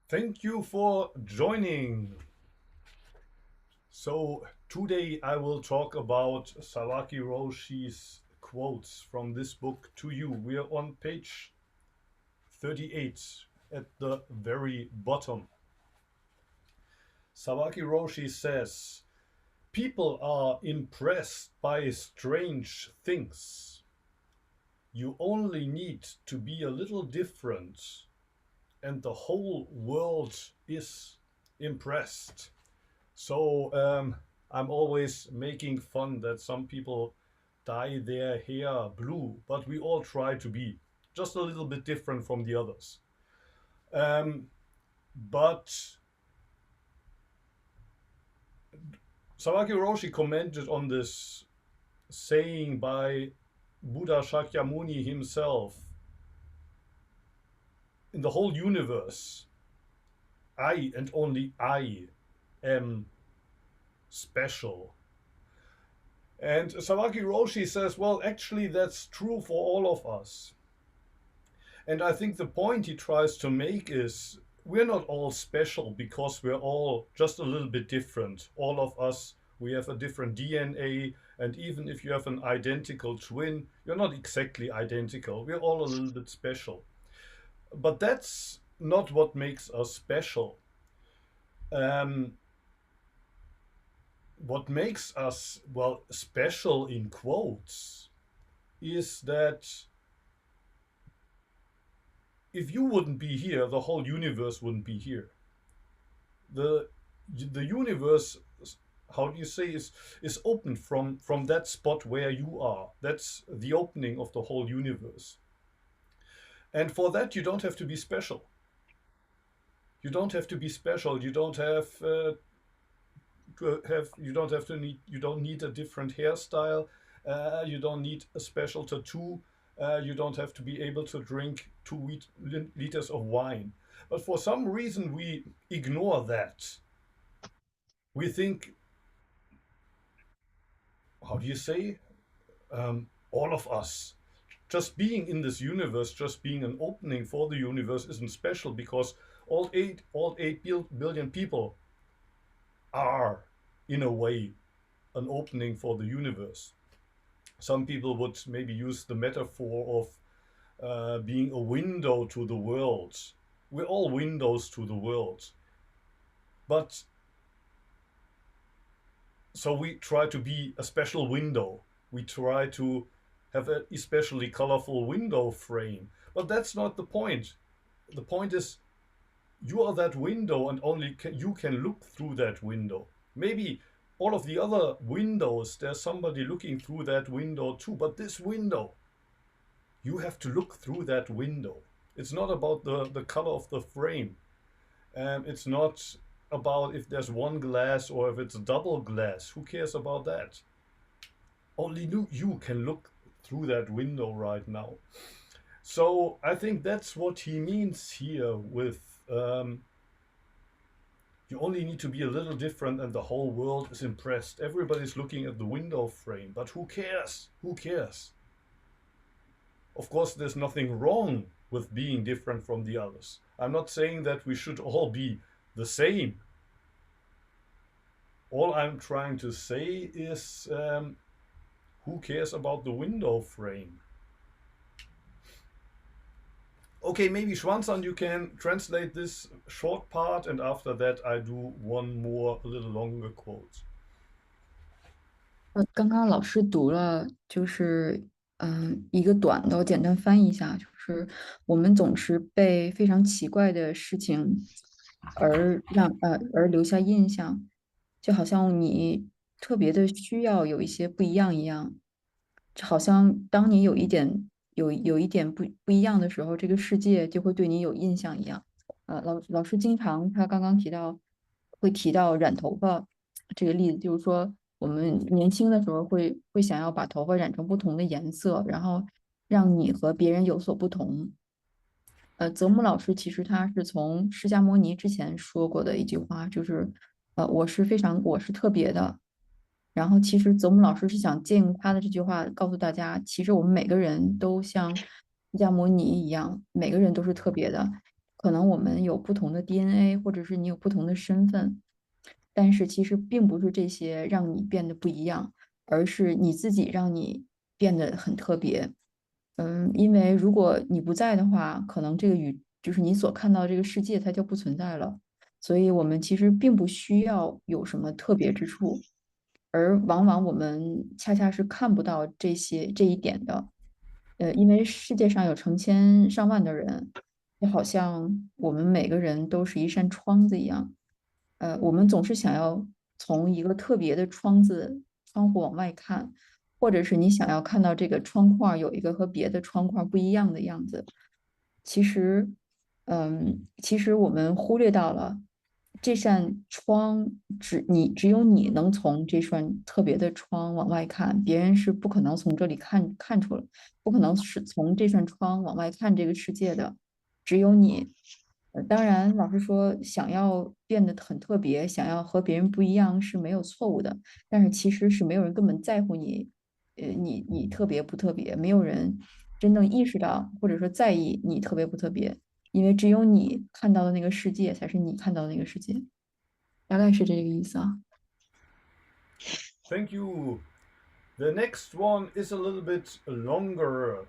Thank you for joining. So, today I will talk about Sawaki Roshi's quotes from this book to you. We are on page 38 at the very bottom. Sawaki Roshi says, people are impressed by strange things. You only need to be a little different, and the whole world is impressed. So I'm always making fun that some people dye their hair blue, but we all try to be just a little bit different from the others. Um, but Sawaki Roshi commented on this saying by Buddha Shakyamuni himself: in the whole universe, I and only I am special. And Sawaki Roshi says, well, actually, that's true for all of us. And I think the point he tries to make is we're not all special because we're all just a little bit different. All of us, we have a different DNA. And even if you have an identical twin, you're not exactly identical. We're all a little bit special. But that's not what makes us special. Um, what makes us, well, special in quotes is that if you wouldn't be here, the whole universe wouldn't be here. The the universe, how do you say, is open from that spot where you are. That's the opening of the whole universe. And for that, you don't have to be special. You don't have to be special. You don't have to need. You don't need a different hairstyle. You don't need a special tattoo. You don't have to be able to drink 2 liters of wine. But for some reason, we ignore that. We think, how do you say, all of us. Just being in this universe, just being an opening for the universe isn't special because all eight billion people are, in a way, an opening for the universe. Some people would maybe use the metaphor of being a window to the world. We're all windows to the world. But so we try to be a special window. We try to have an especially colorful window frame. But that's not the point. The point is you are that window and you can look through that window. Maybe all of the other windows, there's somebody looking through that window too. But this window, you have to look through that window. It's not about the color of the frame. It's not about if there's one glass or if it's a double glass. Who cares about that? Only you can look through that window right now. So I think that's what he means here with you only need to be a little different and the whole world is impressed. Everybody's looking at the window frame, but who cares? Who cares? Of course, there's nothing wrong with being different from the others. I'm not saying that we should all be the same. All I'm trying to say is who cares about the window frame? Okay, maybe Xuan, you can translate this short part, and after that I do one more, a little longer quote. 刚刚老师读了，一个短的，我简单翻译一下，就是我们总是被非常奇怪的事情而留下印象，就好像你特别的需要有一些不一样一样，好像当你有一点不一样的时候，这个世界就会对你有印象一样。老师经常他刚刚提到染头发这个例子，就是说我们年轻的时候会想要把头发染成不同的颜色，然后让你和别人有所不同。泽木老师其实他是从释迦牟尼之前说过的一句话，就是我是特别的。然后其实泽木老师是想借用他的这句话告诉大家，其实我们每个人都像释迦牟尼一样，每个人都是特别的。可能我们有不同的 DNA，或者是你有不同的身份，但是其实并不是这些让你变得不一样，而是你自己让你变得很特别。因为如果你不在的话，可能这个就是你所看到的这个世界它就不存在了。所以我们其实并不需要有什么特别之处，而往往我们恰恰是看不到这一点的。因为世界上有成千上万的人，就好像我们每个人都是一扇窗子一样。我们总是想要从一个特别的窗户往外看，或者是你想要看到这个窗框有一个和别的窗框不一样的样子。其实，其实我们忽略到了这扇窗只有你能从这扇特别的窗往外看，别人是不可能从这里看出来，不可能是从这扇窗往外看这个世界的，只有你。当然，老实说，想要变得很特别，想要和别人不一样是没有错误的，但是其实是没有人根本在乎你，你特别不特别，没有人真正意识到或者说在意你特别不特别，因为只有你看到的那个世界才是你看到的那个世界，大概是这个意思啊。Thank you. The next one is a little bit longer.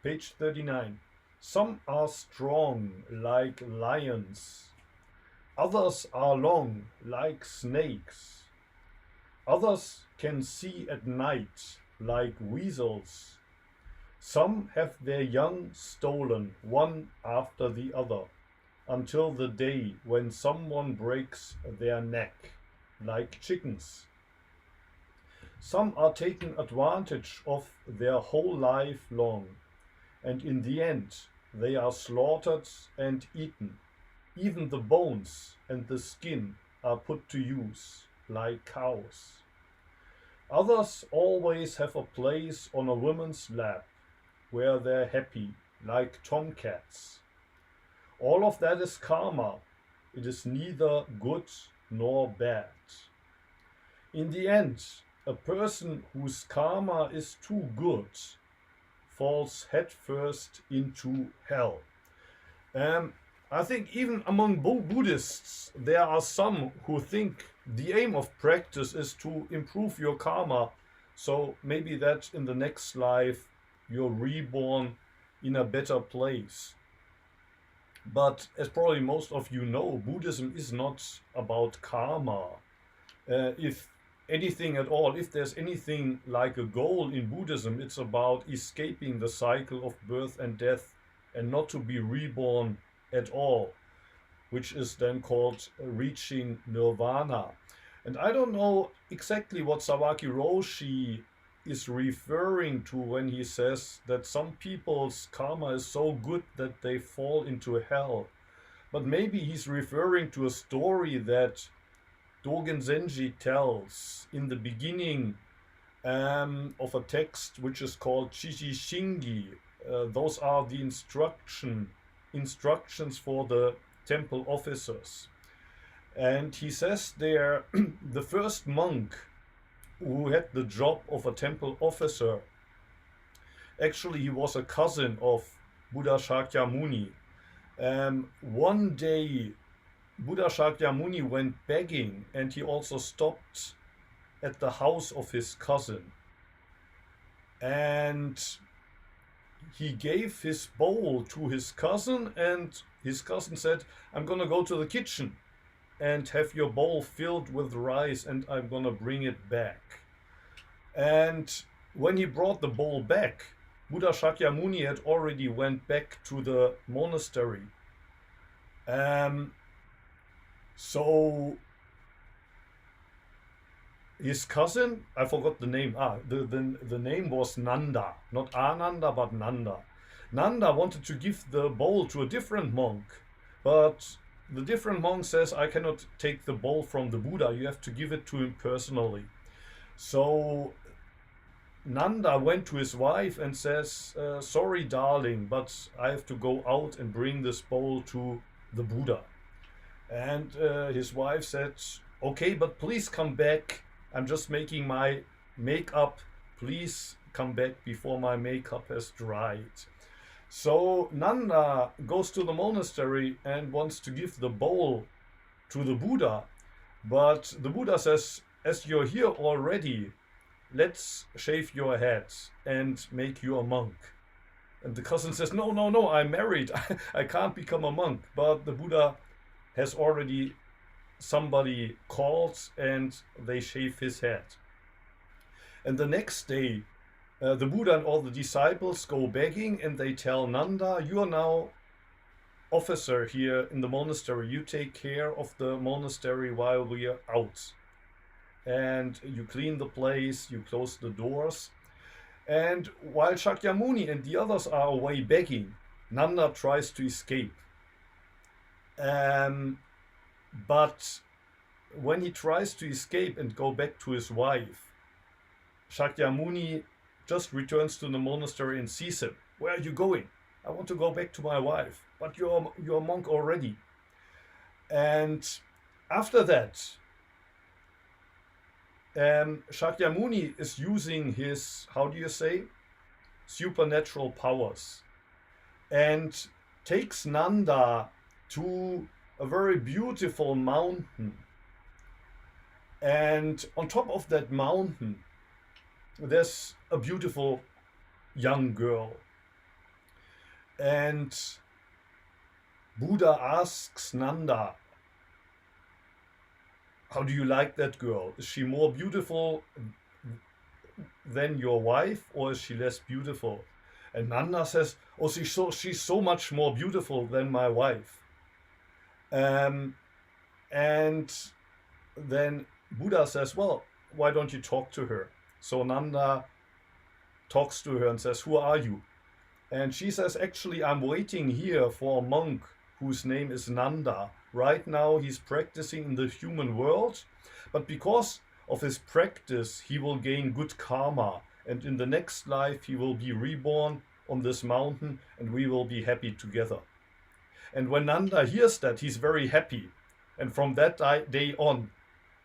Page 39. Some are strong, like lions. Others are long, like snakes. Others can see at night, like weasels. Some have their young stolen, one after the other, until the day when someone breaks their neck, like chickens. Some are taken advantage of their whole life long, and in the end they are slaughtered and eaten. Even the bones and the skin are put to use, like cows. Others always have a place on a woman's lap, where they're happy, like tomcats. All of that is karma. It is neither good nor bad. In the end, a person whose karma is too good falls headfirst into hell. I think even among Buddhists, there are some who think the aim of practice is to improve your karma. So maybe that in the next life you're reborn in a better place. But as probably most of you know, Buddhism is not about karma. If anything at all, if there's anything like a goal in Buddhism, it's about escaping the cycle of birth and death and not to be reborn at all, which is then called reaching nirvana. And I don't know exactly what Sawaki Roshi is referring to when he says that some people's karma is so good that they fall into hell. But maybe he's referring to a story that Dogen Zenji tells in the beginning of a text which is called Chichi Shingi. Those are the instructions for the temple officers. And he says there, the first monk who had the job of a temple officer, actually he was a cousin of Buddha Shakyamuni. One day Buddha Shakyamuni went begging, and he also stopped at the house of his cousin. And he gave his bowl to his cousin, and his cousin said, I'm gonna go to the kitchen and have your bowl filled with rice, and I'm gonna bring it back. And when he brought the bowl back, Buddha Shakyamuni had already went back to the monastery. So his cousin, I forgot the name. The name was Nanda, not Ananda, but Nanda. Nanda wanted to give the bowl to a different monk, but the different monk says, I cannot take the bowl from the Buddha, you have to give it to him personally. So Nanda went to his wife and says, sorry darling, but I have to go out and bring this bowl to the Buddha. And his wife said, okay, but please come back. I'm just making my makeup. Please come back before my makeup has dried. So Nanda goes to the monastery and wants to give the bowl to the Buddha, but the Buddha says, as you're here already, let's shave your head and make you a monk. And the cousin says, no, no, no, I'm married. I can't become a monk. But the Buddha has already somebody called and they shave his head. And the next day, the Buddha and all the disciples go begging and they tell Nanda, you are now officer here in the monastery. You take care of the monastery while we are out. And you clean the place, you close the doors. And while Shakyamuni and the others are away begging, Nanda tries to escape. But when he tries to escape and go back to his wife, Shakyamuni just returns to the monastery and sees him. Where are you going? I want to go back to my wife. But you're a monk already. And after that, Shakyamuni is using his, how do you say, supernatural powers and takes Nanda to a very beautiful mountain. And on top of that mountain, there's a beautiful young girl. And Buddha asks Nanda, how do you like that girl? Is she more beautiful than your wife, or is she less beautiful? And Nanda says, oh, she's so much more beautiful than my wife. And then Buddha says, well, why don't you talk to her? So Nanda talks to her and says, who are you? And she says, actually, I'm waiting here for a monk whose name is Nanda. Right now, he's practicing in the human world, but because of his practice, he will gain good karma. And in the next life, he will be reborn on this mountain, and we will be happy together. And when Nanda hears that, he's very happy. And from that day on,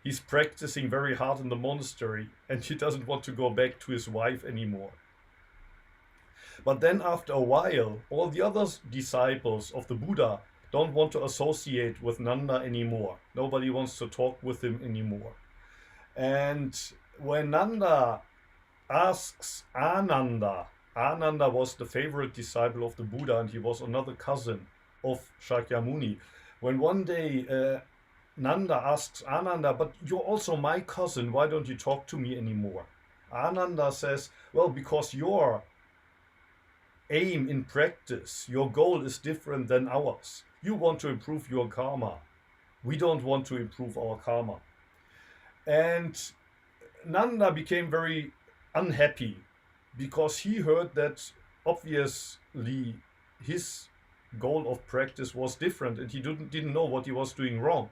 he's practicing very hard in the monastery, and he doesn't want to go back to his wife anymore. But then after a while, all the other disciples of the Buddha don't want to associate with Nanda anymore. Nobody wants to talk with him anymore. And when Nanda asks Ananda, Ananda was the favorite disciple of the Buddha, and he was another cousin of Shakyamuni. When one day Nanda asks Ananda, but you're also my cousin, why don't you talk to me anymore? Ananda says, well, because your aim in practice, your goal is different than ours. You want to improve your karma. We don't want to improve our karma. And Nanda became very unhappy because he heard that obviously his goal of practice was different and he didn't know what he was doing wrong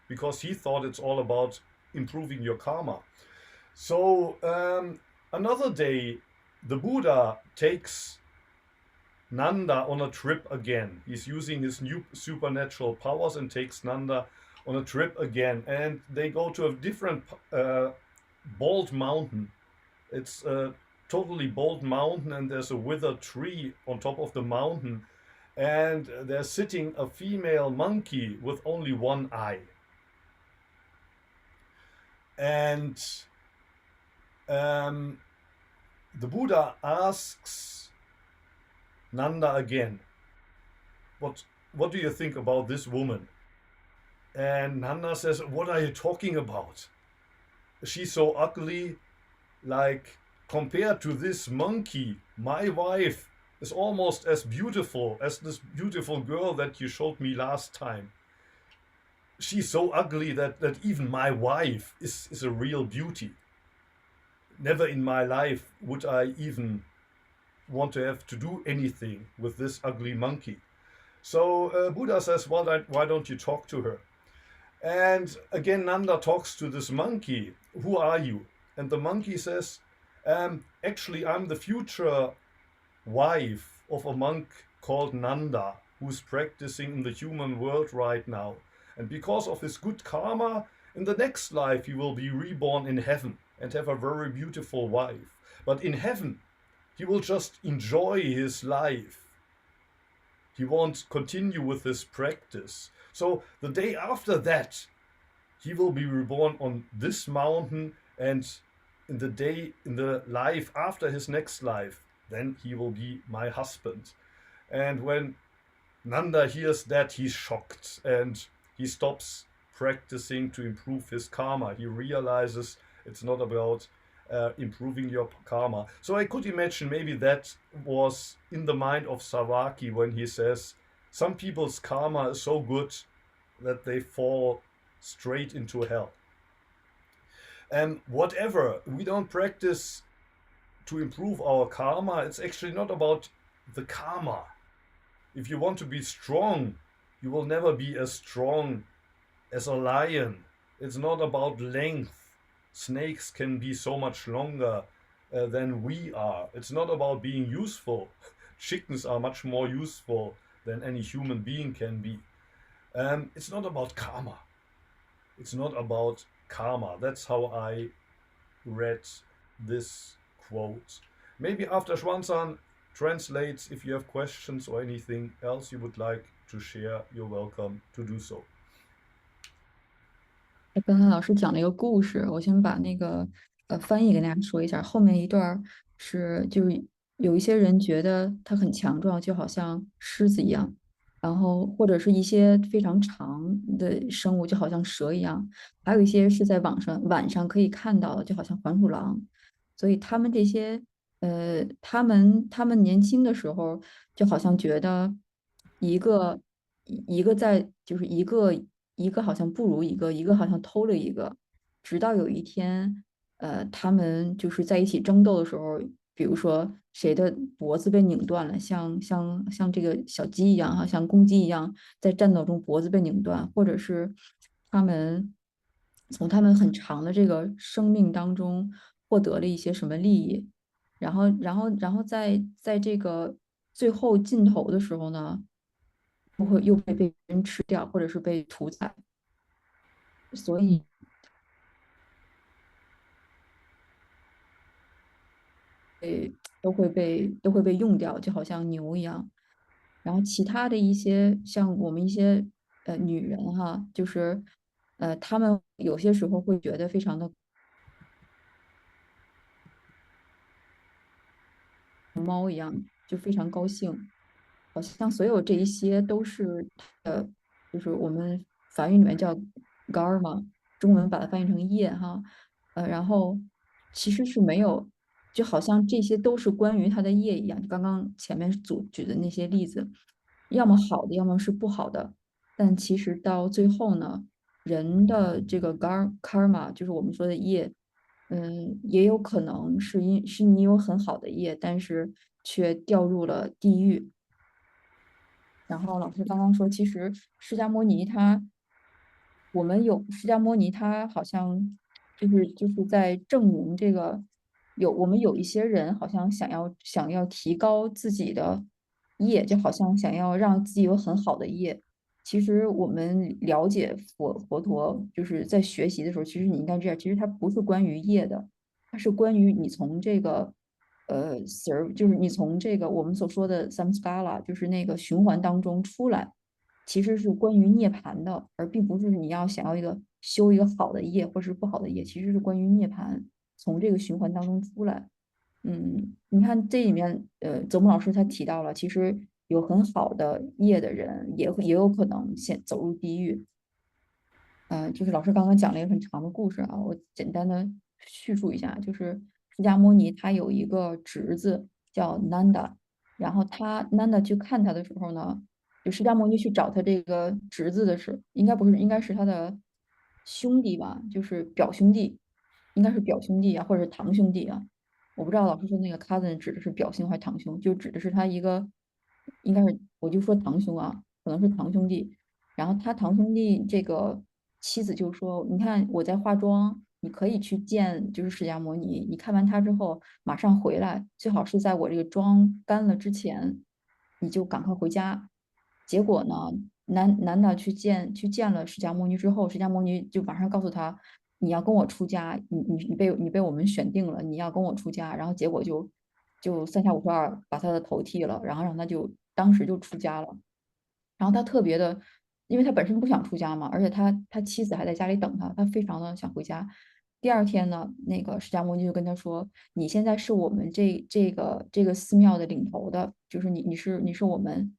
because he thought it's all about improving your karma. So another day, the Buddha takes Nanda on a trip again. He's using his new supernatural powers and takes Nanda on a trip again. And they go to a different bald mountain. It's a totally bald mountain, and there's a withered tree on top of the mountain. And there's sitting a female monkey with only one eye. And the Buddha asks Nanda again, what do you think about this woman? And Nanda says, what are you talking about? She's so ugly, like compared to this monkey, my wife is almost as beautiful as this beautiful girl that you showed me last time. She's so ugly that even my wife is a real beauty. Never in my life would I even want to have to do anything with this ugly monkey. So Buddha says, well, why don't you talk to her? And again, Nanda talks to this monkey. Who are you? And the monkey says, actually, I'm the future wife of a monk called Nanda, who's practicing in the human world right now. And because of his good karma, in the next life he will be reborn in heaven and have a very beautiful wife. But in heaven, he will just enjoy his life He won't continue with this practice. So the day after that, he will be reborn on this mountain, and in the life after his next life, then he will be my husband. And when Nanda hears that, he's shocked and he stops practicing to improve his karma. He realizes it's not about improving your karma. So I could imagine maybe that was in the mind of Sawaki when he says some people's karma is so good that they fall straight into hell. And whatever, we don't practice to improve our karma. It's actually not about the karma. If you want to be strong, you will never be as strong as a lion. It's not about length. Snakes can be so much longer than we are. It's not about being useful. Chickens are much more useful than any human being can be. It's not about karma. It's not about karma. That's how I read this quote. Maybe after Xuan translates, if you have questions or anything else you would like to share, you're welcome to do so. 刚才老师讲了一个故事，我先把那个翻译给大家说一下。后面一段儿是就是有一些人觉得它很强壮，就好像狮子一样，然后或者是一些非常长的生物，就好像蛇一样，还有一些是在晚上可以看到的，就好像黄鼠狼。所以他们这些他们年轻的时候就好像觉得一个一个在就是一个好像不如一个，一个好像偷了一个，直到有一天，他们就是在一起争斗的时候，比如说谁的脖子被拧断了，像这个小鸡一样哈，像公鸡一样，在战斗中脖子被拧断，或者是他们从他们很长的这个生命当中获得了一些什么利益，然后在这个最后尽头的时候呢，又会被别人吃掉，或者是被屠宰，所以都会被用掉，就好像牛一样。然后其他的一些像我们一些女人哈，就是她们有些时候会觉得非常的猫一样，就非常高兴，好像所有这一些都是就是我们法语里面叫 karma，中文把它翻译成业哈，然后其实是没有，就好像这些都是关于他的业一样，就刚刚前面举的那些例子，要么好的，要么是不好的，但其实到最后呢，人的这个 karma 就是我们说的业。也有可能是你有很好的业，但是却掉入了地狱。然后老师刚刚说，其实释迦牟尼他，我们有释迦牟尼他好像就是在证明这个我们有一些人好像想要提高自己的业，就好像想要让自己有很好的业。其实我们了解佛陀，就是在学习的时候，其实你应该这样，其实它不是关于业的，它是关于你从这个serve，就是你从这个我们所说的 samskara，就是那个循环当中出来，其实是关于涅槃的，而并不是你要想要修一个好的业或是不好的业，其实是关于涅槃，从这个循环当中出来。你看这里面，泽木老师他提到了，其实有很好的业的人，也有可能先走入地狱。就是老师刚刚讲了一个很长的故事啊，我简单的叙述一下，就是释迦牟尼他有一个侄子叫 Nanda，然后Nanda 去看他的时候呢，就释迦牟尼去找他这个侄子的时应该不是，应该是他的兄弟吧，就是表兄弟，应该是表兄弟啊，或者是堂兄弟啊，我不知道老师说那个 cousin 指的是表兄还是堂兄，就指的是他一个，应该是我就说堂兄啊，可能是堂兄弟。然后他堂兄弟这个妻子就说：“你看我在化妆，你可以去见就是释迦牟尼，你看完他之后马上回来，最好是在我这个妆干了之前，你就赶快回家。”结果呢，男的去见了释迦牟尼之后，释迦牟尼就马上告诉他：“你要跟我出家，你被我们选定了，你要跟我出家。”然后结果就三下五除二把他的头剃了，然后让他就当时就出家了。然后他特别的，因为他本身不想出家嘛，而且他妻子还在家里等他，他非常的想回家。第二天呢，那个释迦牟尼就跟他说：“你现在是我们这个寺庙的领头的，就是你是我们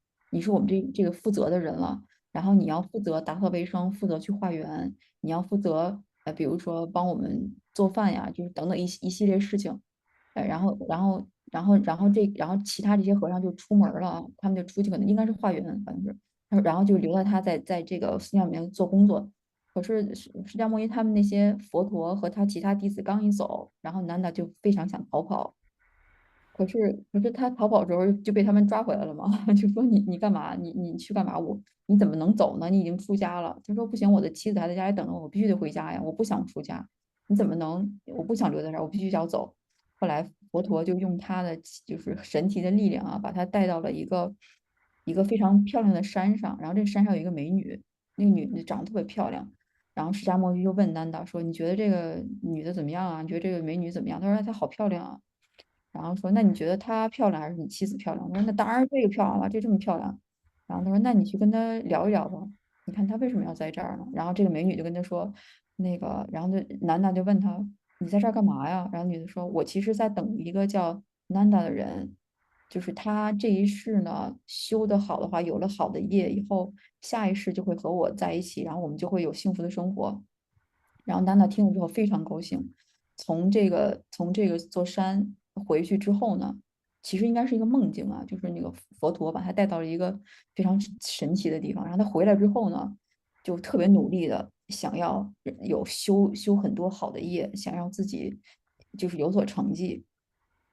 这个负责的人了。然后你要负责打扫卫生，负责去化缘，你要负责比如说帮我们做饭呀，就是等等一系列事情。然后其他这些和尚就出门儿了，他们就出去，可能应该是化缘，反正是，然后就留了他在这个寺庙里面做工作。可是释迦牟尼他们那些佛陀和他其他弟子刚一走，然后南达就非常想逃跑，可是他逃跑的时候就被他们抓回来了嘛，就说你干嘛？你去干嘛？你怎么能走呢？你已经出家了。他说不行，我的妻子还在家里等着我，我必须得回家呀，我不想出家。你怎么能？我不想留在这儿，我必须要走。后来佛陀就用他的就是神奇的力量啊，把他带到了一个非常漂亮的山上，然后这山上有一个美女，那个女的长得特别漂亮。然后释迦牟尼就问南达说：“你觉得这个女的怎么样啊？你觉得这个美女怎么样？”他说：“她好漂亮啊。”然后说：“那你觉得她漂亮还是你妻子漂亮？”他说：“那当然是这个漂亮了，这么漂亮。”然后他说：“那你去跟她聊一聊吧，你看她为什么要在这儿呢？”然后这个美女就跟他说：“那个，然后男的就问他：你在这儿干嘛呀？”然后女的说：“我其实在等一个叫 Nanda 的人，就是他这一世呢修得好的话，有了好的业以后，下一世就会和我在一起，然后我们就会有幸福的生活。”然后娜娜听了之后非常高兴，从这个座山回去之后呢，其实应该是一个梦境啊，就是那个佛陀把他带到了一个非常神奇的地方。然后他回来之后呢，就特别努力的想要修很多好的业，想让自己就是有所成绩。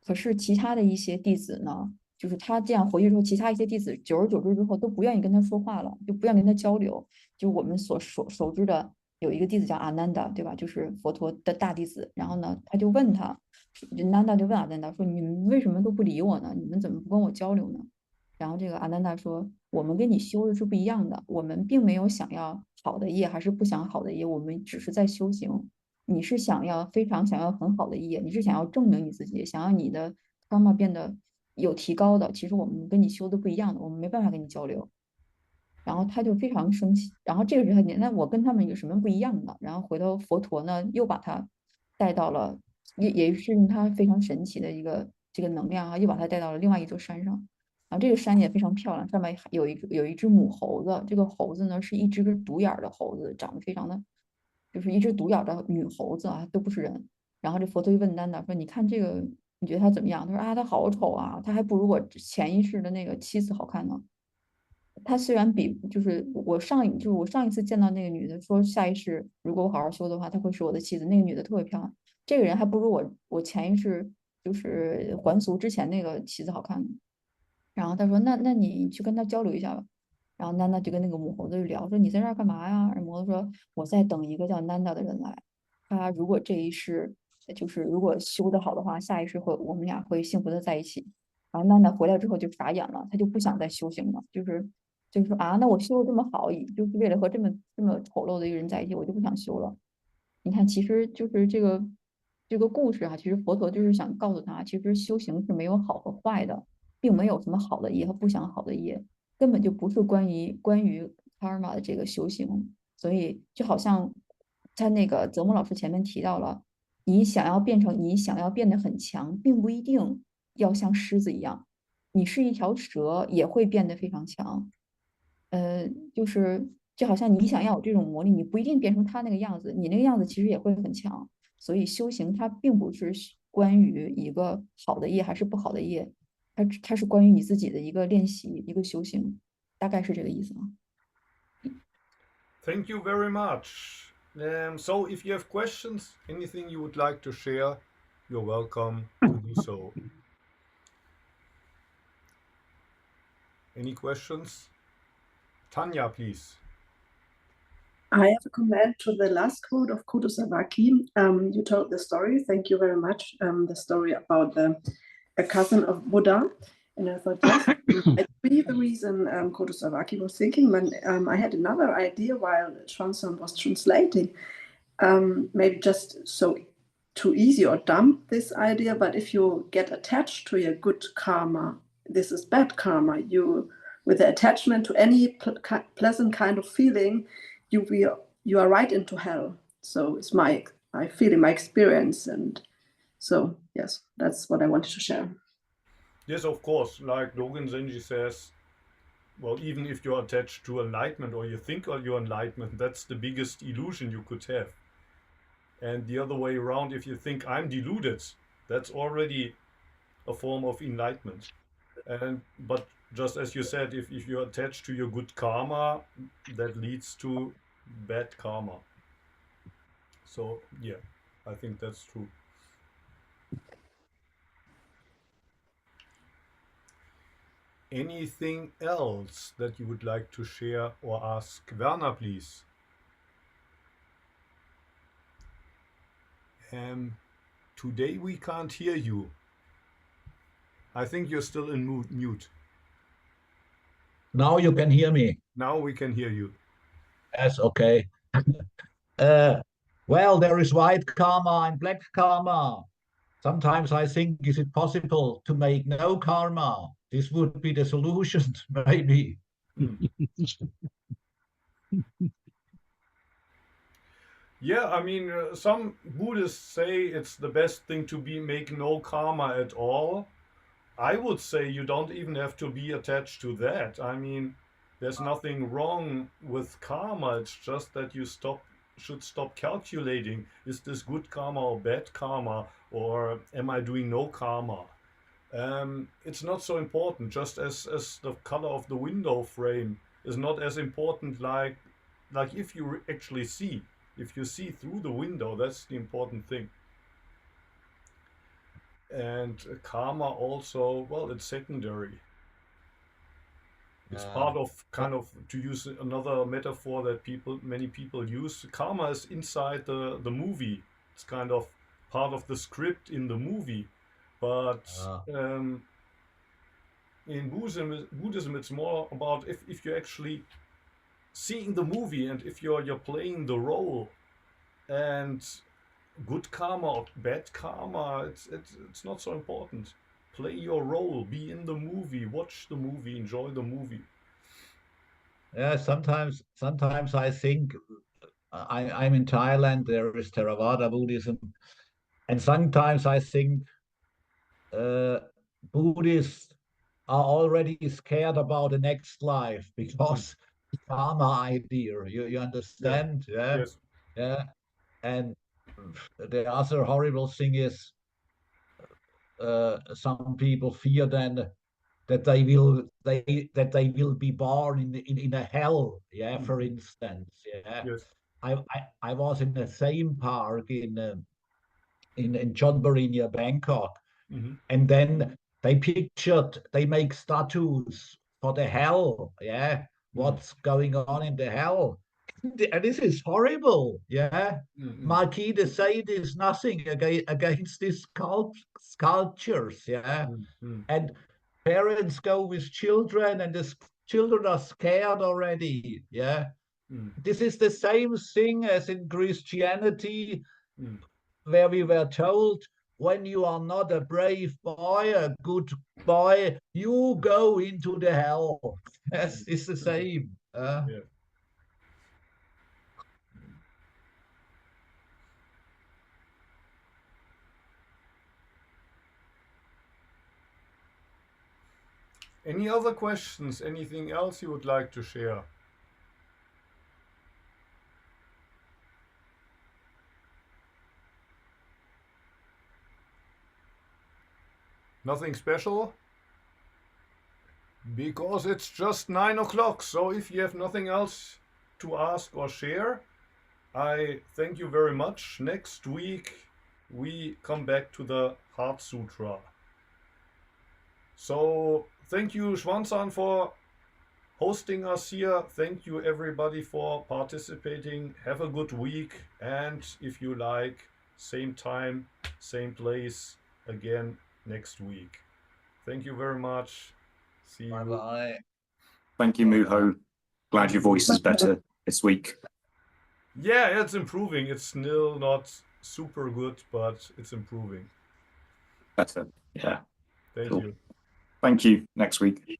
可是其他的一些弟子呢，就是他这样回去之后，其他一些弟子久而久之之后都不愿意跟他说话了，就不愿意跟他交流。就我们所熟知的有一个弟子叫阿难达，对吧？就是佛陀的大弟子。然后呢，他就问他，南达就问阿难达说：“你们为什么都不理我呢？你们怎么不跟我交流呢？”然后这个阿难达说：“我们跟你修的是不一样的，我们并没有想要好的业，还是不想好的业，我们只是在修行。你是非常想要很好的业，你是想要证明你自己，想要你的 karma 变得有提高的。其实我们跟你修的不一样的，我们没办法跟你交流。”然后他就非常生气。然后这个时候，那我跟他们有什么不一样呢？然后回头佛陀呢，又把他带到了，也是用他非常神奇的一个这个能量啊，又把他带到了另外一座山上。然后这个山也非常漂亮，上面有一只母猴子，这个猴子呢是一只独眼儿的猴子，长得非常的，就是一只独眼儿的女猴子啊，都不是人。然后这佛陀就问丹达说：“你看这个，你觉得它怎么样？”他说：“啊，它好丑啊，它还不如我前一世的那个妻子好看呢。”她虽然比就是我上一次见到那个女的说下一世如果我好好修的话，她会是我的妻子。那个女的特别漂亮，这个人还不如我前一世就是还俗之前那个妻子好看呢。然后他说那你去跟他交流一下吧。然后娜娜就跟那个母猴子就聊说你在这儿干嘛呀？然后母猴子说我在等一个叫娜娜的人来，他如果这一世就是如果修得好的话，下一世我们俩会幸福的在一起。然后娜娜回来之后就傻眼了，她就不想再修行了，就是说啊，那我修的这么好，就是为了和这么丑陋的一个人在一起，我就不想修了。你看，其实就是这个故事啊，其实佛陀就是想告诉他，其实修行是没有好和坏的，并没有什么好的业和不想好的业，根本就不是关于 karma 的这个修行。所以就好像他那个泽木老师前面提到了，你想要变得很强，并不一定要像狮子一样，你是一条蛇也会变得非常强。就是就好像你想要有这种魔力，你不一定变成他那个样子，你那个样子其实也会很强。所以修行它并不是关于一个好的业还是不好的业，它是关于你自己的一个练习，一个修行，大概是这个意思啊。Thank you very much. So, if you have questions, anything you would like to share, you're welcome to do so. Any questions? Tanya, please. I have a comment to the last quote of Kodo Sawaki. You told the story. Thank you very much. The story about a cousin of Buddha. And I thought, yes, I see the reason Kodo Sawaki was thinking. But I had another idea while Xuan was translating. Maybe just so too easy or dumb, this idea. But if you get attached to your good karma, this is bad karma. You with the attachment to any pleasant kind of feeling, you are right into hell. So it's my feeling, my experience. And so, yes, that's what I wanted to share. Yes, of course. Like Dogen Zenji says, well, even if you're attached to enlightenment or you think you're enlightenment, that's the biggest illusion you could have. And the other way around, if you think I'm deluded, that's already a form of enlightenment. But just as you said, if you're attached to your good karma, that leads to bad karma. So yeah, I think that's true. Anything else that you would like to share or ask Werner, please? Today we can't hear you. I think you're still in mute. Now you can hear me. Now we can hear you. Yes, okay. Well, there is white karma and black karma. Sometimes I think, is it possible to make no karma? This would be the solution, maybe. Yeah, I mean, some Buddhists say it's the best thing to make no karma at all. I would say you don't even have to be attached to that. I mean, there's nothing wrong with karma. It's just that you should stop calculating. Is this good karma or bad karma? Or am I doing no karma? It's not so important, just as the color of the window frame is not as important like if you actually see. If you see through the window, that's the important thing. And karma also, well, it's secondary. It's part of to use another metaphor that many people use. Karma is inside the movie. It's kind of part of the script in the movie. But in Buddhism, it's more about if you're actually seeing the movie and if you're playing the role, and good karma or bad karma, it's not so important. Play your role, be in the movie, watch the movie, enjoy the movie. Yeah, sometimes I think I'm in Thailand. There is Theravada Buddhism, and sometimes I think Buddhists are already scared about the next life because karma idea. You understand? Yeah. Yes. Yeah. And the other horrible thing is some people fear then that they will be born in a hell. Yeah, for instance. Yeah. Yes. I was in a theme park in Chonburi near Bangkok, and then they make statues for the hell. Yeah, what's going on in the hell? And this is horrible. Yeah, Marquis de Sade is nothing against these sculptures. Yeah, and parents go with children, and the children are scared already. Yeah, this is the same thing as in Christianity, where we were told, when you are not a brave boy, a good boy, you go into the hell. Yes, it's the same. Yeah. Any other questions? Anything else you would like to share? Nothing special? Because it's just 9 o'clock. So if you have nothing else to ask or share, I thank you very much. Next week we come back to the Heart Sutra. So thank you, Xuan for hosting us here. Thank you everybody for participating. Have a good week, and if you like, same time, same place again next week. Thank you very much. See you. Bye-bye. Thank you, Muho. Glad your voice is better this week. Yeah, it's improving. It's still not super good, but it's improving. Better, yeah. Thank Cool. you. Thank you. Next week.